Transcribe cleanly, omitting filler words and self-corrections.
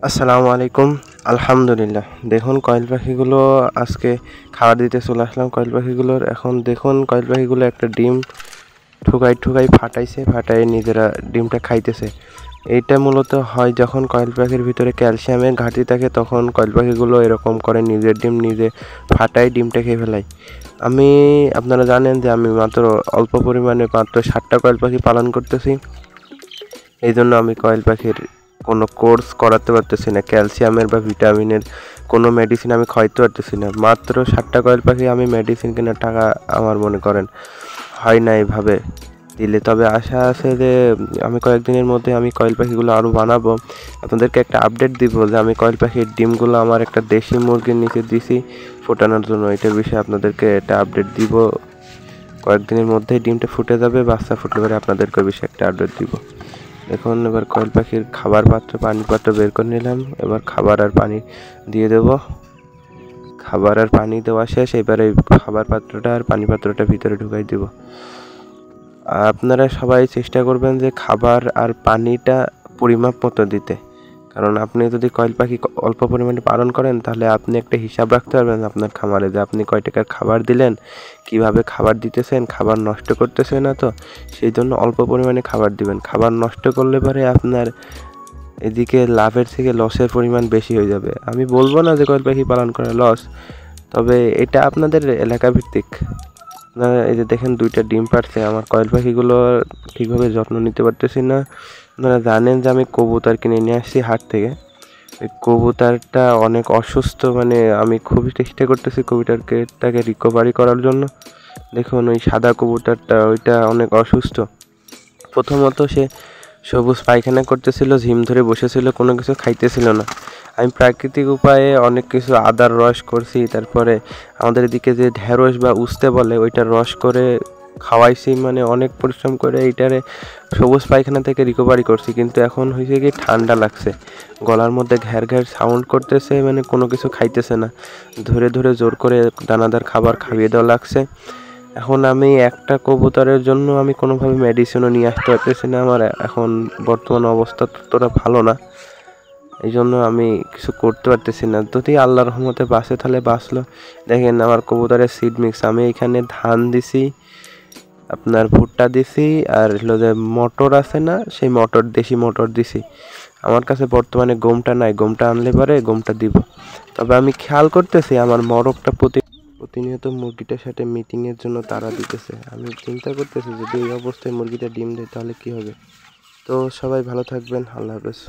আসসালামু আলাইকুম। আলহামদুলিল্লাহ। দেখুন কয়েল পাখিগুলো আজকে খাবার দিতে চলে আসলাম কয়েল পাখিগুলোর। এখন দেখুন কয়েল পাখিগুলো একটা ডিম ঠুকাই ফাটাইছে, ফাটাই নিজেরা ডিমটা খাইতেছে। এইটা মূলত হয় যখন কয়েল পাখির ভিতরে ক্যালসিয়ামের ঘাটতি থাকে, তখন কয়েল পাখিগুলো এরকম করে নিজের ডিম নিজে ফাটাই ডিমটা খেয়ে ফেলায়। আপনারা জানেন যে আমি মাত্র অল্প পরিমাণে মাত্র 60টা কয়েল পাখি পালন করতেছি। এই জন্য আমি কয়েল পাখির কোনো কোর্স করাতে পারতেছি না, ক্যালসিয়ামের বা ভিটামিনের কোনো মেডিসিন আমি খাওয়াইতে পারতেছি না। মাত্র 60টা কয়েল পাখি আমি মেডিসিন কেনার টাকা আমার মনে করেন হয় না এভাবে দিলে। তবে আশা আছে যে আমি কয়েকদিনের মধ্যে আমি কয়েল পাখিগুলো আরও বানাবো। আপনাদেরকে একটা আপডেট দিব যে আমি কয়েল পাখির ডিমগুলো আমার একটা দেশি মুরগির নিচে দিছি ফোটানোর জন্য। এটার বিষয়ে আপনাদেরকে একটা আপডেট দিব। কয়েকদিনের মধ্যেই ডিমটা ফুটে যাবে, বাচ্চা ফুটলে পরে আপনাদেরকে বিষয়ে একটা আপডেট দিব। দেখুন এবার কয়েল পাখির খাবার পাত্র, পানির পাত্র বের করে নিলাম। এবার খাবার আর পানি দিয়ে দেব। খাবার আর পানি দেওয়া শেষ। এবারে খাবার পাত্রটা আর পানি পাত্রটা ভিতরে ঢুকাই দেব। আপনারা সবাই চেষ্টা করবেন যে খাবার আর পানিটা পরিমাপ মতো দিতে, কারণ আপনি যদি কয়েল পাখি অল্প পরিমাণে পালন করেন তাহলে আপনি একটা হিসাব রাখতে পারবেন আপনার খামারে যে আপনি কয় টাকার খাবার দিলেন, কিভাবে খাবার দিতেছেন, খাবার নষ্ট করতেছেন না তো। সেই জন্য অল্প পরিমাণে খাবার দিবেন। খাবার নষ্ট করলে পরে আপনার এদিকে লাভের থেকে লসের পরিমাণ বেশি হয়ে যাবে। আমি বলবো না যে কয়েল পাখি পালন করা লস, তবে এটা আপনাদের এলাকা ভিত্তিক। আপনারা এই যে দেখেন 2টা ডিম পাড়ছে। আমার কয়েল পাখিগুলো ঠিকভাবে যত্ন নিতে পারতেছি না। আপনারা জানেন যে আমি কবুতর কিনে নিয়ে আসছি হাট থেকে। ওই কবুতরটা অনেক অসুস্থ, মানে আমি খুবই চেষ্টা করতেছি কবুতরটাকে রিকভারি করার জন্য। দেখুন ওই সাদা কবুতরটা, ওইটা অনেক অসুস্থ। প্রথমত সে সবুজ পায়খানা করতেছিল, ঝিম ধরে বসেছিল, কোনো কিছু খাইতেছিল না। আমি প্রাকৃতিক উপায়ে অনেক কিছু আদার রস করছি, তারপরে আমাদের এদিকে যে ঢেঁড়স বা উস্তে বলে ওইটার রস করে খাওয়াইছি, মানে অনেক পরিশ্রম করে এইটারে সবুজ পায়খানা থেকে রিকভারি করছি। কিন্তু এখন হয়েছে কি ঠান্ডা লাগছে, গলার মধ্যে ঘ্যার ঘ্যার সাউন্ড করতেছে, মানে কোনো কিছু খাইতেছে না। ধরে ধরে জোর করে দানাদার খাবার খাইয়ে দেওয়া লাগছে। এখন আমি একটা কবুতরের জন্য আমি কোনোভাবে মেডিসিনও নিয়ে আসতে পারতেছি না। আমার এখন বর্তমান অবস্থা ততটা ভালো না, এই জন্য আমি কিছু করতে পারতেছি না। যদি আল্লাহর রহমতে বাঁচে তাহলে বাঁচলো। দেখেন আমার কবুতরের সিড মিক্স, আমি এখানে ধান দিছি, আপনার ভুট্টা দিছি, আর হলো যে মটর আছে না, সেই মটর, দেশি মটর দিছি। আমার কাছে বর্তমানে গমটা নাই, গমটা আনলে পরে গমটা দিব। তবে আমি খেয়াল করতেছি আমার মরকটা প্রতিনিয়ত মুরগিটার সাথে মিটিংয়ের জন্য তাড়া দিতেছে। আমি চিন্তা করতেছি যদি এই অবস্থায় মুরগিটা ডিম দেয় তাহলে কী হবে। তো সবাই ভালো থাকবেন, আল্লাহ হাফেজ।